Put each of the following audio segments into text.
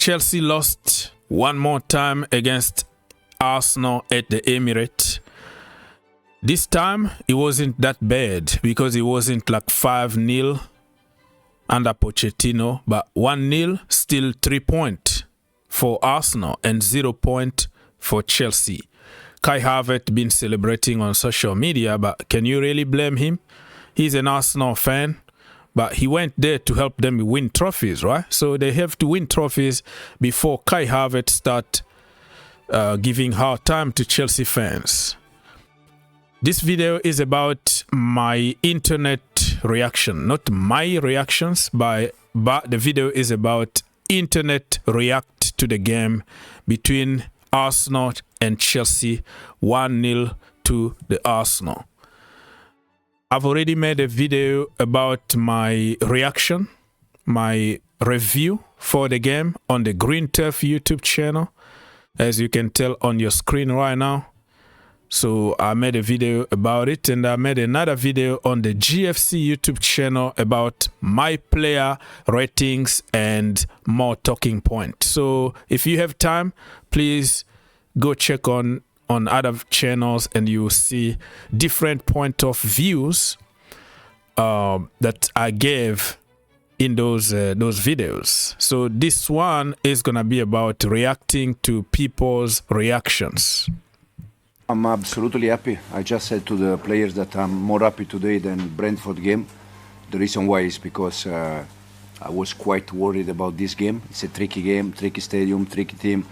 Chelsea lost one more time against Arsenal at the Emirates. This time, it wasn't that bad because it wasn't like 5-0 under Pochettino, but 1-0, still 3 points for Arsenal and 0 point for Chelsea. Kai Havertz been celebrating on social media, but can you really blame him? He's an Arsenal fan, but he went there to help them win trophies, right? So they have to win trophies before Kai Havertz start giving hard time to Chelsea fans. This video is about my internet reaction, not my reactions, but the video is about internet react to the game between Arsenal and Chelsea, 1-0 to the Arsenal. I've already made a video about my reaction, my review for the game on the Green Turf YouTube channel, as you can tell on your screen right now. So I made a video about it, and I made another video on the GFC YouTube channel about my player ratings and more talking points. So if you have time, please go check on other channels and you will see different point of views that I gave in those videos. So this one is gonna be about reacting to people's reactions. I'm absolutely happy. I just said to the players that I'm more happy today than Brentford game. The reason why is because I was quite worried about this game. It's a tricky game, tricky stadium, tricky team.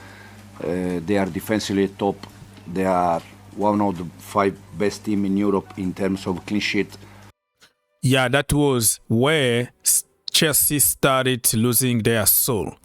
They are defensively top. They are one of the 5 best teams in Europe in terms of clean sheet. Yeah, that was where Chelsea started losing their soul.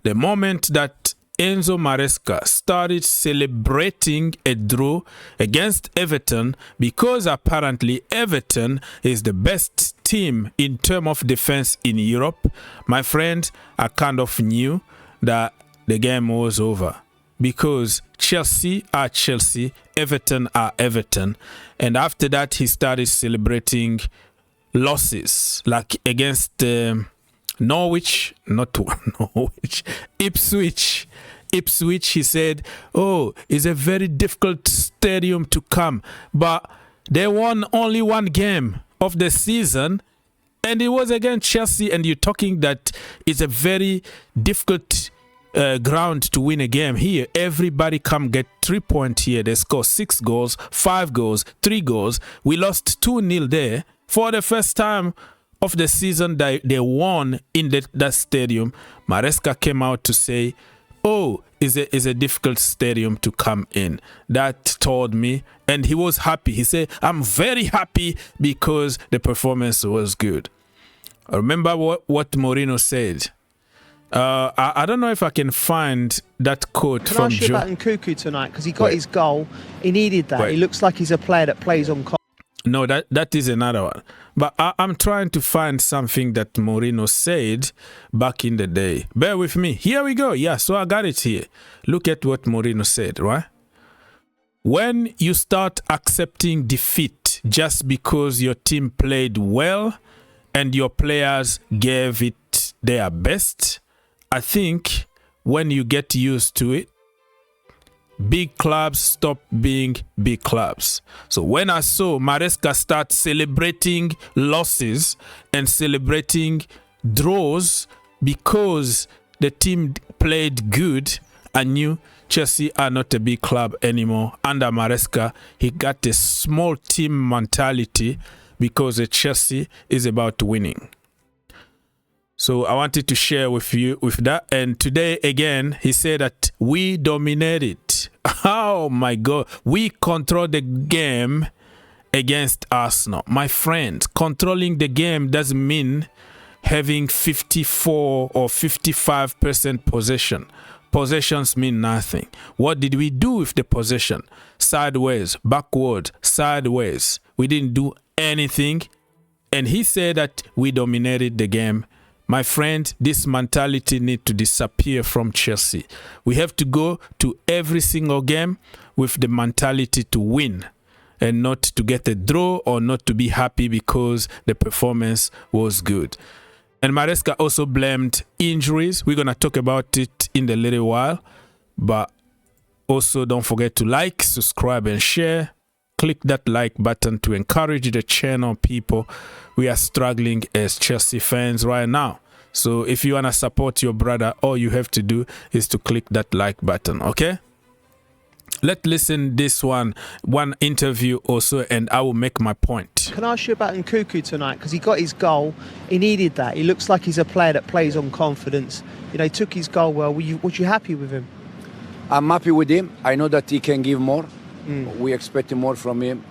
The moment that Enzo Maresca started celebrating a draw against Everton, because apparently Everton is the best team in terms of defense in Europe, my friend, I kind of knew that the game was over. Because Chelsea are Chelsea, Everton are Everton. And after that, he started celebrating losses, like against Norwich, not Norwich, Ipswich. Ipswich, he said, oh, it's a very difficult stadium to come. But they won only one game of the season, and it was against Chelsea, and you're talking that it's a very difficult ground to win a game. Here everybody come get 3 points here. They score 6 goals, 5 goals, 3 goals. We lost 2-0 there. For the first time of the season they won in that stadium. Maresca came out to say, oh, is a difficult stadium to come in. That told me, and he was happy. He said, I'm very happy because the performance was good. Remember what Mourinho said. I don't know if I can find that quote from Can I ask you about Nkunku tonight? Because he got his goal. He needed that. He looks like he's a player that plays on... No, that is another one. But I'm trying to find something that Mourinho said back in the day. Bear with me. Here we go. Yeah, so I got it here. Look at what Mourinho said, right? When you start accepting defeat just because your team played well and your players gave it their best, I think when you get used to it, big clubs stop being big clubs. So when I saw Maresca start celebrating losses and celebrating draws because the team played good, I knew Chelsea are not a big club anymore. Under Maresca, he got a small team mentality because Chelsea is about winning. So I wanted to share with you with that. And today again, he said that we dominated. Oh my God. We controlled the game against Arsenal. My friend, controlling the game doesn't mean having 54 or 55% possession. Possessions mean nothing. What did we do with the possession? Sideways, backward, sideways. We didn't do anything. And he said that we dominated the game. My friend, this mentality needs to disappear from Chelsea. We have to go to every single game with the mentality to win and not to get a draw or not to be happy because the performance was good. And Maresca also blamed injuries. We're going to talk about it in a little while. But also don't forget to like, subscribe, and share. Click that like button to encourage the channel, people. We are struggling as Chelsea fans right now. So if you want to support your brother, all you have to do is to click that like button, okay? Let's listen this one interview also, and I will make my point. Can I ask you about Nkunku tonight? Because he got his goal. He needed that. He looks like he's a player that plays on confidence. You know, he took his goal well. Was you happy with him? I'm happy with him. I know that he can give more. We expect more from him.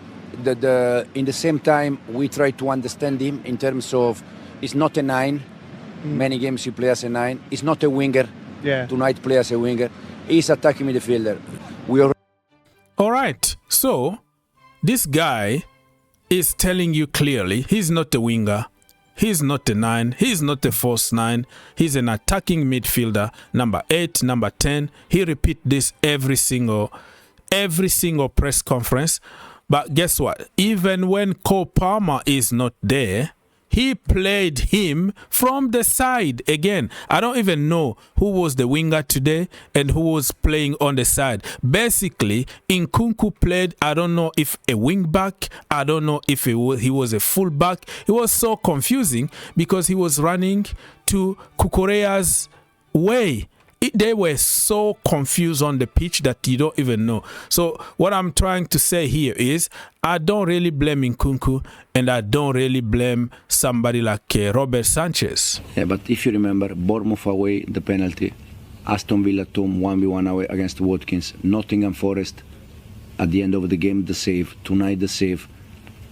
In the same time, we try to understand him in terms of he's not a 9. Many games he plays as a 9. He's not a winger. Yeah. Tonight plays as a winger. He's attacking midfielder. All right. So this guy is telling you clearly he's not a winger. He's not a 9. He's not a false 9. He's an attacking midfielder. Number 8, number 10. He repeats this every single press conference. But guess what? Even when Cole Palmer is not there, he played him from the side again. I don't even know who was the winger today and who was playing on the side. Basically, Nkunku played, I don't know if a wing back, I don't know if he was a full back. It was so confusing because he was running to Kukureya's way. They were so confused on the pitch that you don't even know. So what I'm trying to say here is I don't really blame Nkunku and I don't really blame somebody like Robert Sanchez. Yeah, but if you remember, Bournemouth away, the penalty. Aston Villa 2 1v1 away against Watkins. Nottingham Forest at the end of the game, the save. Tonight, the save.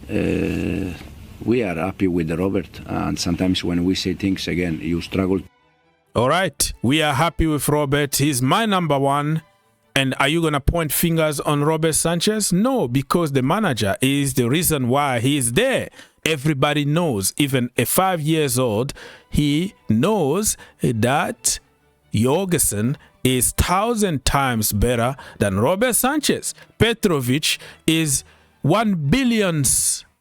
We are happy with Robert. And sometimes when we say things, again, you struggle. All right, we are happy with Robert. He's my number 1. And are you going to point fingers on Robert Sanchez? No, because the manager is the reason why he is there. Everybody knows, even a 5 years old, he knows that Jorgensen is 1,000 times better than Robert Sanchez. Petrovic is 1 billion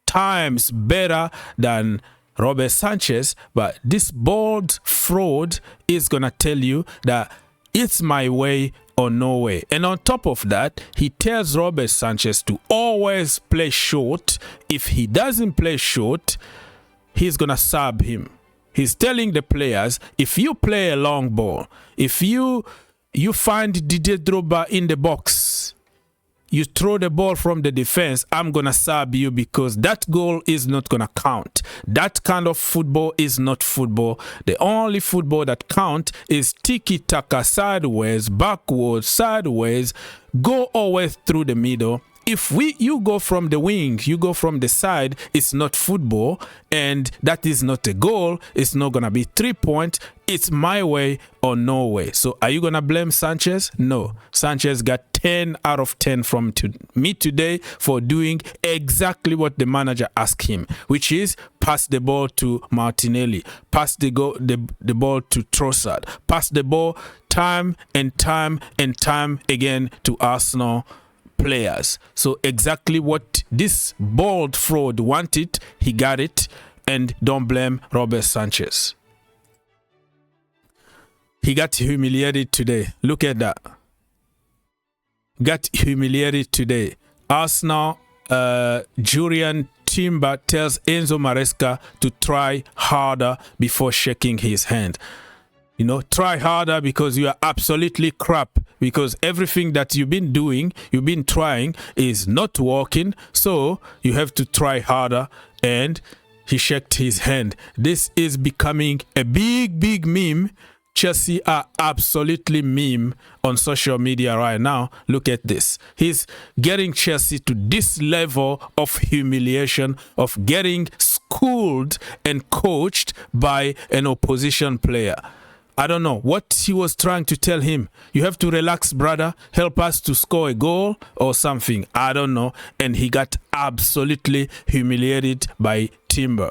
times better than Robert Sanchez, but this bald fraud is gonna tell you that it's my way or no way. And on top of that, he tells Robert Sanchez to always play short. If he doesn't play short, he's gonna sub him. He's telling the players, if you play a long ball, if you find Didier Drogba in the box, you throw the ball from the defense, I'm going to sub you because that goal is not going to count. That kind of football is not football. The only football that counts is tiki-taka, sideways, backwards, sideways, go always through the middle. If you go from the wing, you go from the side, it's not football, and that is not a goal. It's not going to be 3 points. It's my way or no way. So are you going to blame Sanchez? No. Sanchez got 10 out of 10 from me today for doing exactly what the manager asked him, which is pass the ball to Martinelli, pass the ball to Trossard, pass the ball time and time and time again to Arsenal players. So exactly what this bald fraud wanted, he got it. And don't blame Robert Sanchez. He got humiliated today. Look at that. Got humiliated today. Arsenal, Jurrien Timber tells Enzo Maresca to try harder before shaking his hand. You know, try harder because you are absolutely crap. Because everything that you've been doing, you've been trying is not working. So you have to try harder. And he shook his hand. This is becoming a big meme. Chelsea are absolutely meme on social media right now. Look at this. He's getting Chelsea to this level of humiliation, of getting schooled and coached by an opposition player. I don't know what he was trying to tell him. You have to relax, brother. Help us to score a goal or something. I don't know. And he got absolutely humiliated by Timber.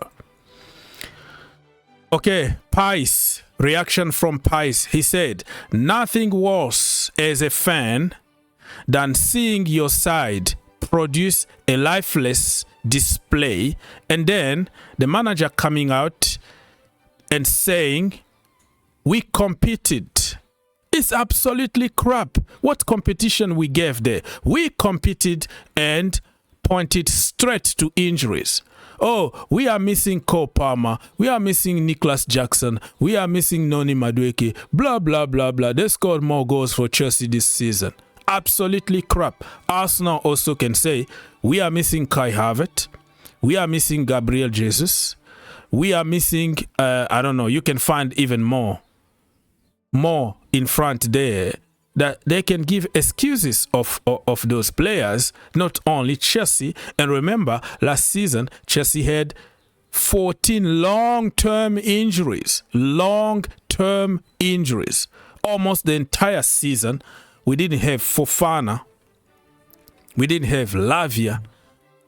Okay, Pice. Reaction from Pice. He said, nothing worse as a fan than seeing your side produce a lifeless display and then the manager coming out and saying we competed. It's absolutely crap. What competition we gave there? We competed and pointed straight to injuries. Oh, we are missing Cole Palmer. We are missing Nicholas Jackson. We are missing Noni Madueke. Blah, blah, blah, blah. They scored more goals for Chelsea this season. Absolutely crap. Arsenal also can say, we are missing Kai Havertz. We are missing Gabriel Jesus. We are missing, I don't know, you can find even more in front there, that they can give excuses of those players, not only Chelsea. And remember, last season, Chelsea had 14 long-term injuries. Long-term injuries. Almost the entire season, we didn't have Fofana. We didn't have Lavia.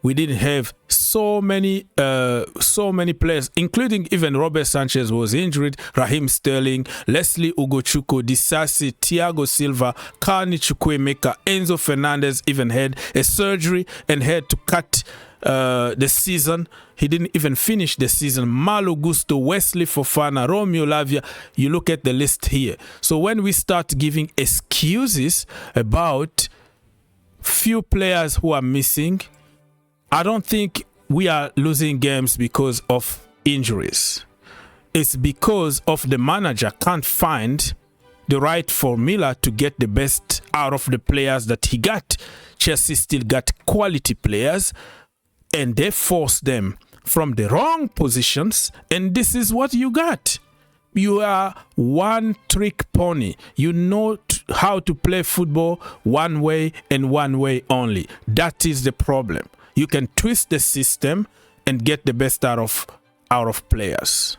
We didn't have so many players, including even Robert Sanchez was injured, Raheem Sterling, Leslie Ugochukwu, Disasi, Thiago Silva, Carney Chukwuemeka, Enzo Fernandez even had a surgery and had to cut the season. He didn't even finish the season. Malo Gusto, Wesley Fofana, Romeo Lavia. You look at the list here. So when we start giving excuses about few players who are missing, I don't think we are losing games because of injuries. It's because of the manager can't find the right formula to get the best out of the players that he got. Chelsea still got quality players, and they force them from the wrong positions, and this is what you got. You are one trick pony. You know how to play football one way and one way only. That is the problem. You can twist the system and get the best out of players.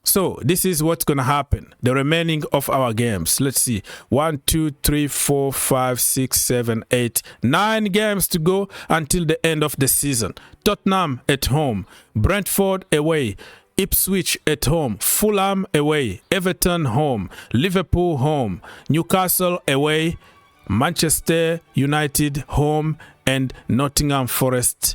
So this is what's going to happen. The remaining of our games. Let's see. 1, 2, 3, 4, 5, 6, 7, 8, 9 games to go until the end of the season. Tottenham at home. Brentford away. Ipswich at home. Fulham away. Everton home. Liverpool home. Newcastle away. Manchester United home. And Nottingham Forest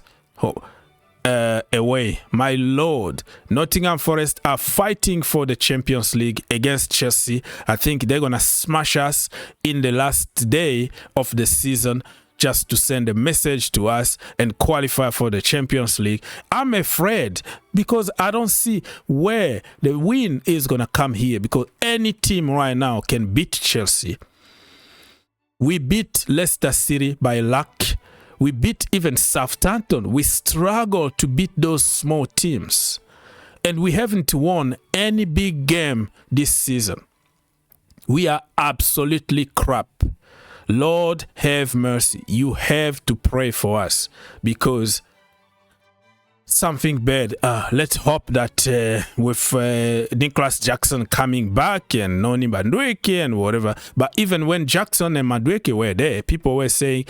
away. My lord, Nottingham Forest are fighting for the Champions League against Chelsea. I think they're going to smash us in the last day of the season just to send a message to us and qualify for the Champions League. I'm afraid because I don't see where the win is going to come here, because any team right now can beat Chelsea. We beat Leicester City by luck. We beat even Southampton. We struggle to beat those small teams. And we haven't won any big game this season. We are absolutely crap. Lord, have mercy. You have to pray for us, because something bad. Let's hope that with Nicholas Jackson coming back and Noni Madueke and whatever. But even when Jackson and Madueke were there, people were saying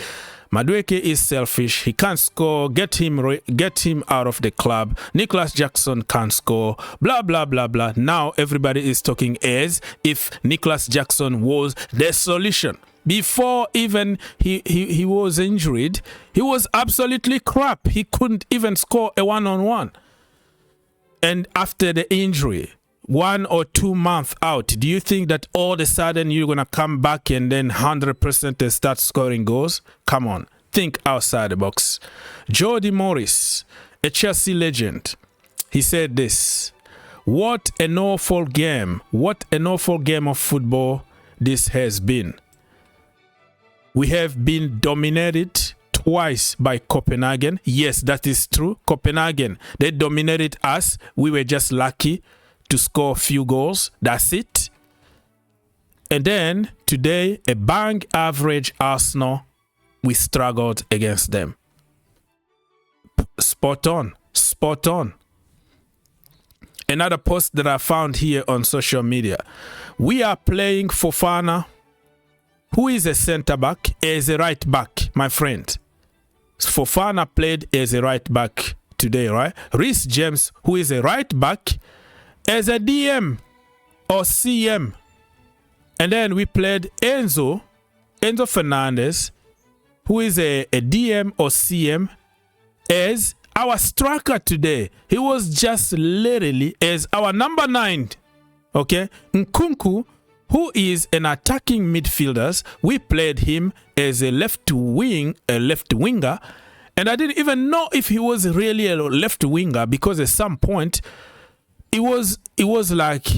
Madueke is selfish. He can't score. Get him out of the club. Nicholas Jackson can't score. Blah, blah, blah, blah. Now everybody is talking as if Nicholas Jackson was the solution. Before even he was injured, he was absolutely crap. He couldn't even score a one-on-one. And after the injury, 1 or 2 months out, do you think that all of a sudden you're going to come back and then 100% and start scoring goals? Come on, think outside the box. Jody Morris, a Chelsea legend, he said this: what an awful game. What an awful game of football this has been. We have been dominated twice by Copenhagen. Yes, that is true. Copenhagen, they dominated us. We were just lucky to score a few goals. That's it. And then today, a bang average Arsenal, we struggled against them. Spot on. Spot on. Another post that I found here on social media. We are playing Fofana, who is a center back, as a right back, my friend. Fofana played as a right back today, right? Reece James, who is a right back, as a DM or CM. And then we played Enzo Fernandez, who is a DM or CM, as Our striker today, he was just literally as our number 9. Okay, Nkunku, who is an attacking midfielder, we played him as a left winger, and I didn't even know if he was really a left winger, because at some point it was like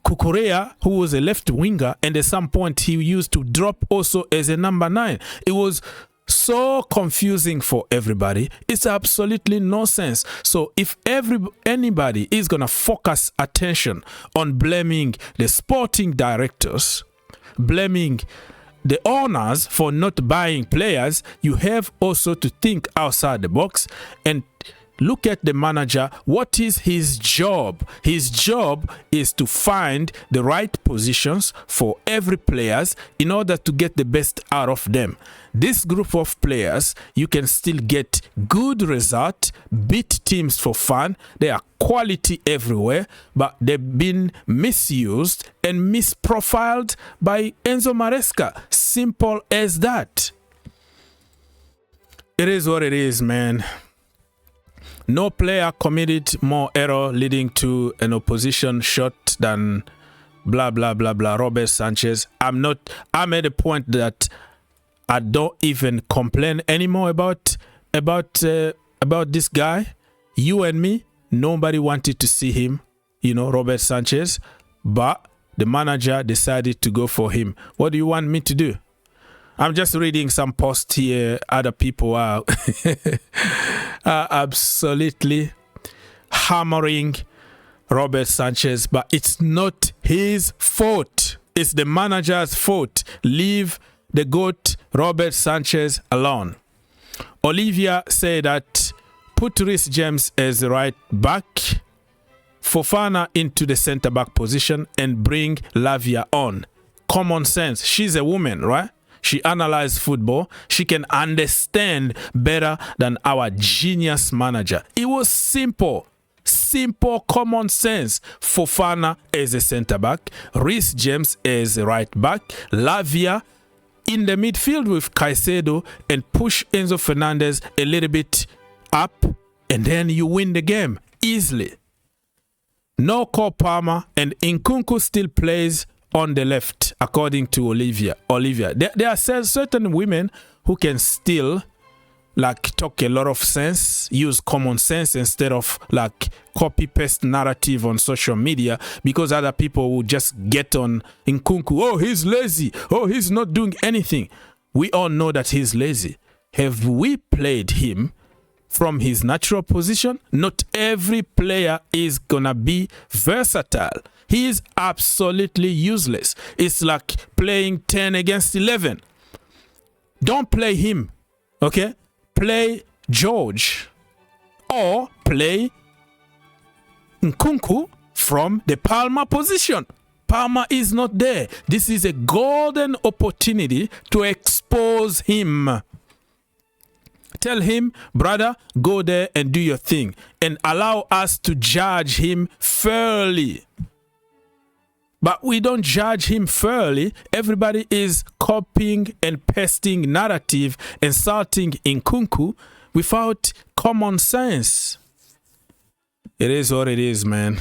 Kukurea, who was a left winger, and at some point he used to drop also as a number 9. It was so confusing for everybody. It's absolutely nonsense. So if anybody is gonna focus attention on blaming the sporting directors, blaming the owners for not buying players, you have also to think outside the box and look at the manager. What is his job? His job is to find the right positions for every players in order to get the best out of them. This group of players, you can still get good result, beat teams for fun. They are quality everywhere, but they've been misused and misprofiled by Enzo Maresca. Simple as that. It is what it is, man. No player committed more error leading to an opposition shot than blah blah blah blah Robert Sanchez. I'm at a point that I don't even complain anymore about this guy. You and me, nobody wanted to see him, Robert Sanchez, but the manager decided to go for him. What do you want me to do? I'm just reading some posts here. Other people are absolutely hammering Robert Sanchez, but it's not his fault. It's the manager's fault. Leave the GOAT Robert Sanchez alone. Olivia said that put Reece James as the right back, Fofana into the center back position, and bring Lavia on. Common sense. She's a woman, right? She analyzes football. She can understand better than our genius manager. It was simple. Simple common sense. Fofana as a center back, Reece James as a right back, Lavia in the midfield with Caicedo, and push Enzo Fernandez a little bit up, and then you win the game easily. No Cole Palmer, and Nkunku still plays on the left, according to Olivia. There are certain women who can still talk a lot of sense, use common sense instead of copy paste narrative on social media, because other people will just get on Nkunku. Oh, he's lazy. Oh, he's not doing anything. We all know that he's lazy. Have we played him from his natural position? Not every player is gonna be versatile. He is absolutely useless. It's like playing 10 against 11. Don't play him, okay? Play George or play Nkunku from the Palmer position. Palmer is not there. This is a golden opportunity to expose him. Tell him, brother, go there and do your thing, and allow us to judge him fairly. But we don't judge him fairly. Everybody is copying and pasting narrative, insulting Nkunku without common sense. It is what it is, man.